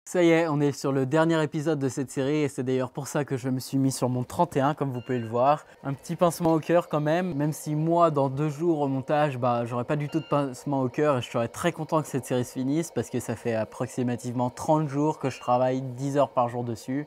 Ça y est, on est sur le dernier épisode de cette série et c'est d'ailleurs pour ça que je me suis mis sur mon 31 comme vous pouvez le voir. Un petit pincement au cœur quand même si moi dans 2 jours au montage, j'aurais pas du tout de pincement au cœur et je serais très content que cette série se finisse parce que ça fait approximativement 30 jours que je travaille 10 heures par jour dessus.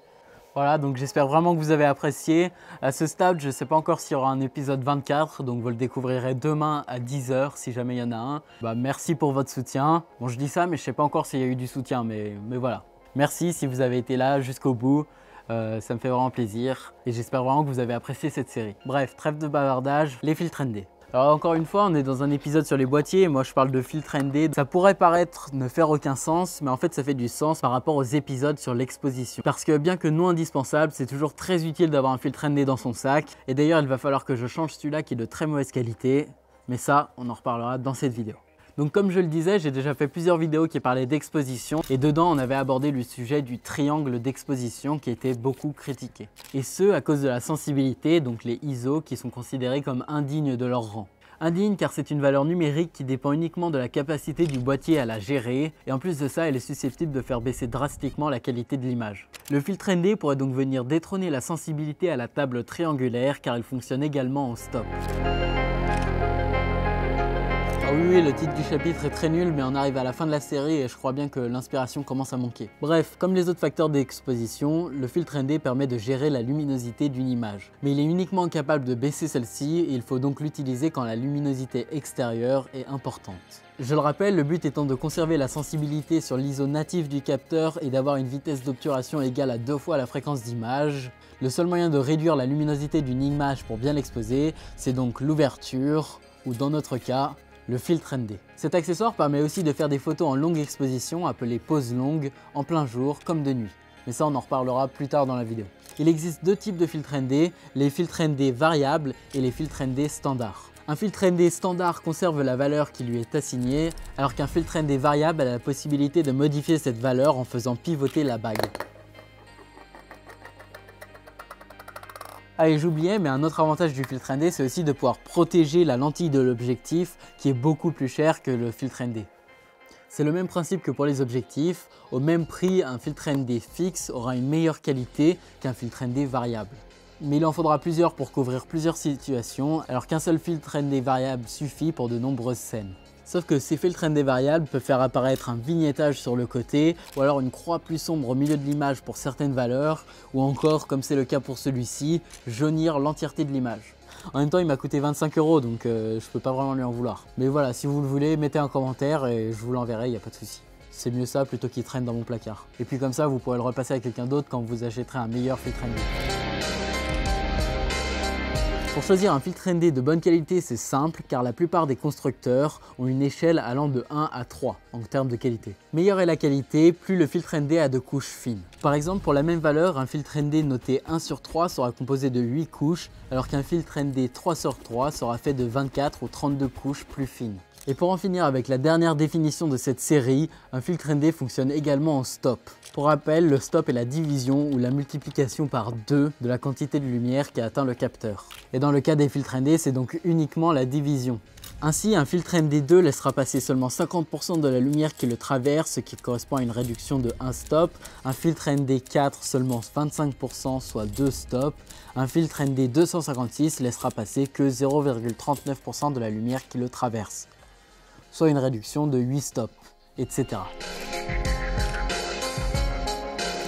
Voilà, donc j'espère vraiment que vous avez apprécié. À ce stade, je ne sais pas encore s'il y aura un épisode 24, donc vous le découvrirez demain à 10 h si jamais il y en a un. Merci pour votre soutien. Bon, je dis ça, mais je ne sais pas encore s'il y a eu du soutien, mais voilà. Merci si vous avez été là jusqu'au bout. Ça me fait vraiment plaisir et j'espère vraiment que vous avez apprécié cette série. Bref, trêve de bavardage, les filtres ND. Alors encore une fois, on est dans un épisode sur les boîtiers, moi je parle de filtre ND. Ça pourrait paraître ne faire aucun sens, mais en fait ça fait du sens par rapport aux épisodes sur l'exposition. Parce que bien que non indispensable, c'est toujours très utile d'avoir un filtre ND dans son sac. Et d'ailleurs, il va falloir que je change celui-là qui est de très mauvaise qualité. Mais ça, on en reparlera dans cette vidéo. Donc comme je le disais, j'ai déjà fait plusieurs vidéos qui parlaient d'exposition et dedans on avait abordé le sujet du triangle d'exposition qui était beaucoup critiqué. Et ce à cause de la sensibilité, donc les ISO qui sont considérés comme indignes de leur rang. Indigne car c'est une valeur numérique qui dépend uniquement de la capacité du boîtier à la gérer et en plus de ça elle est susceptible de faire baisser drastiquement la qualité de l'image. Le filtre ND pourrait donc venir détrôner la sensibilité à la table triangulaire car il fonctionne également en stop. Ah oui, le titre du chapitre est très nul, mais on arrive à la fin de la série et je crois bien que l'inspiration commence à manquer. Bref, comme les autres facteurs d'exposition, le filtre ND permet de gérer la luminosité d'une image. Mais il est uniquement capable de baisser celle-ci et il faut donc l'utiliser quand la luminosité extérieure est importante. Je le rappelle, le but étant de conserver la sensibilité sur l'ISO natif du capteur et d'avoir une vitesse d'obturation égale à 2 fois la fréquence d'image. Le seul moyen de réduire la luminosité d'une image pour bien l'exposer, c'est donc l'ouverture, ou dans notre cas, le filtre ND. Cet accessoire permet aussi de faire des photos en longue exposition, appelées poses longues, en plein jour comme de nuit. Mais ça on en reparlera plus tard dans la vidéo. Il existe 2 types de filtres ND, les filtres ND variables et les filtres ND standards. Un filtre ND standard conserve la valeur qui lui est assignée, alors qu'un filtre ND variable a la possibilité de modifier cette valeur en faisant pivoter la bague. Ah et j'oubliais, mais un autre avantage du filtre ND, c'est aussi de pouvoir protéger la lentille de l'objectif qui est beaucoup plus cher que le filtre ND. C'est le même principe que pour les objectifs, au même prix, un filtre ND fixe aura une meilleure qualité qu'un filtre ND variable. Mais il en faudra plusieurs pour couvrir plusieurs situations, alors qu'un seul filtre ND variable suffit pour de nombreuses scènes. Sauf que ces filtres ND variables peuvent faire apparaître un vignettage sur le côté, ou alors une croix plus sombre au milieu de l'image pour certaines valeurs, ou encore, comme c'est le cas pour celui-ci, jaunir l'entièreté de l'image. En même temps, il m'a coûté 25 €, donc je peux pas vraiment lui en vouloir. Mais voilà, si vous le voulez, mettez un commentaire et je vous l'enverrai, il n'y a pas de souci. C'est mieux ça plutôt qu'il traîne dans mon placard. Et puis comme ça, vous pourrez le repasser à quelqu'un d'autre quand vous achèterez un meilleur filtre ND. Pour choisir un filtre ND de bonne qualité, c'est simple car la plupart des constructeurs ont une échelle allant de 1 à 3 en termes de qualité. Meilleure est la qualité, plus le filtre ND a de couches fines. Par exemple, pour la même valeur, un filtre ND noté 1 sur 3 sera composé de 8 couches, alors qu'un filtre ND 3 sur 3 sera fait de 24 ou 32 couches plus fines. Et pour en finir avec la dernière définition de cette série, un filtre ND fonctionne également en stop. Pour rappel, le stop est la division ou la multiplication par 2 de la quantité de lumière qui a atteint le capteur. Et dans le cas des filtres ND, c'est donc uniquement la division. Ainsi, un filtre ND2 laissera passer seulement 50% de la lumière qui le traverse, ce qui correspond à une réduction de 1 stop. Un filtre ND4 seulement 25%, soit 2 stops. Un filtre ND256 laissera passer que 0,39% de la lumière qui le traverse, soit une réduction de 8 stops, etc.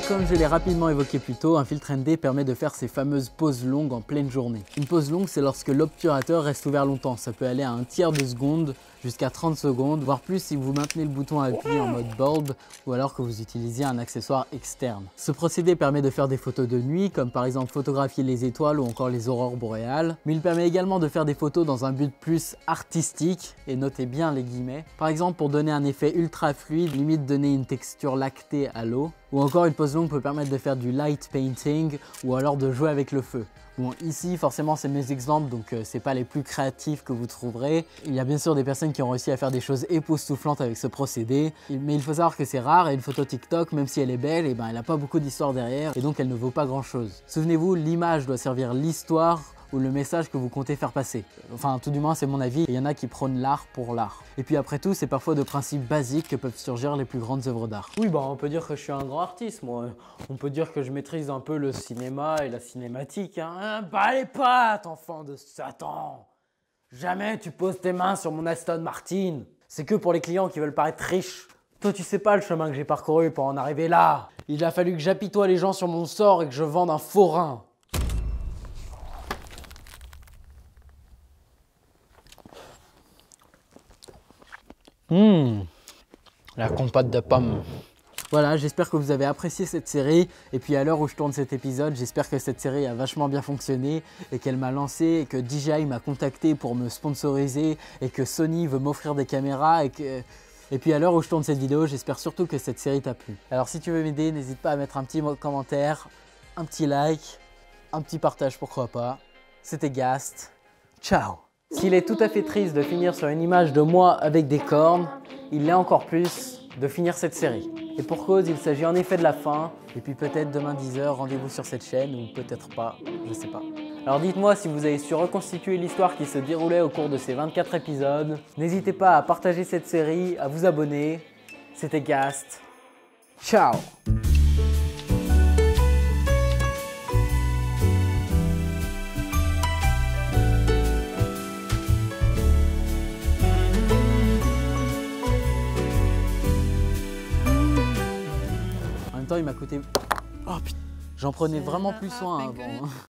Comme je l'ai rapidement évoqué plus tôt, un filtre ND permet de faire ces fameuses pauses longues en pleine journée. Une pause longue, c'est lorsque l'obturateur reste ouvert longtemps. Ça peut aller à un tiers de seconde jusqu'à 30 secondes, voire plus si vous maintenez le bouton à appui en mode bulb ou alors que vous utilisez un accessoire externe. Ce procédé permet de faire des photos de nuit, comme par exemple photographier les étoiles ou encore les aurores boréales, mais il permet également de faire des photos dans un but plus artistique, et notez bien les guillemets. Par exemple pour donner un effet ultra fluide, limite donner une texture lactée à l'eau, ou encore une pause longue peut permettre de faire du light painting ou alors de jouer avec le feu. Bon, ici forcément c'est mes exemples, donc c'est pas les plus créatifs que vous trouverez. Il y a bien sûr des personnes qui ont réussi à faire des choses époustouflantes avec ce procédé, mais il faut savoir que c'est rare et une photo TikTok, même si elle est belle, elle n'a pas beaucoup d'histoire derrière et donc elle ne vaut pas grand chose. Souvenez-vous, l'image doit servir l'histoire ou le message que vous comptez faire passer. Enfin, tout du moins, c'est mon avis. Il y en a qui prônent l'art pour l'art. Et puis après tout, c'est parfois de principes basiques que peuvent surgir les plus grandes œuvres d'art. Oui, bah on peut dire que je suis un grand artiste, moi. On peut dire que je maîtrise un peu le cinéma et la cinématique. Hein. Bah les pattes, enfant de Satan! Jamais tu poses tes mains sur mon Aston Martin. C'est que pour les clients qui veulent paraître riches. Toi, tu sais pas le chemin que j'ai parcouru pour en arriver là. Il a fallu que j'apitoie les gens sur mon sort et que je vende un faux rein. La compote de pommes. Voilà, j'espère que vous avez apprécié cette série. Et puis à l'heure où je tourne cet épisode, j'espère que cette série a vachement bien fonctionné et qu'elle m'a lancé et que DJI m'a contacté pour me sponsoriser et que Sony veut m'offrir des caméras Et puis à l'heure où je tourne cette vidéo, j'espère surtout que cette série t'a plu. Alors si tu veux m'aider, n'hésite pas à mettre un petit commentaire, un petit like, un petit partage, pourquoi pas. C'était Gast. Ciao! S'il est tout à fait triste de finir sur une image de moi avec des cornes, il l'est encore plus de finir cette série. Et pour cause, il s'agit en effet de la fin. Et puis peut-être demain 10h, rendez-vous sur cette chaîne, ou peut-être pas, je sais pas. Alors dites-moi si vous avez su reconstituer l'histoire qui se déroulait au cours de ces 24 épisodes. N'hésitez pas à partager cette série, à vous abonner. C'était Gast. Ciao! En même temps, il m'a coûté... Oh putain, j'en prenais vraiment plus soin avant.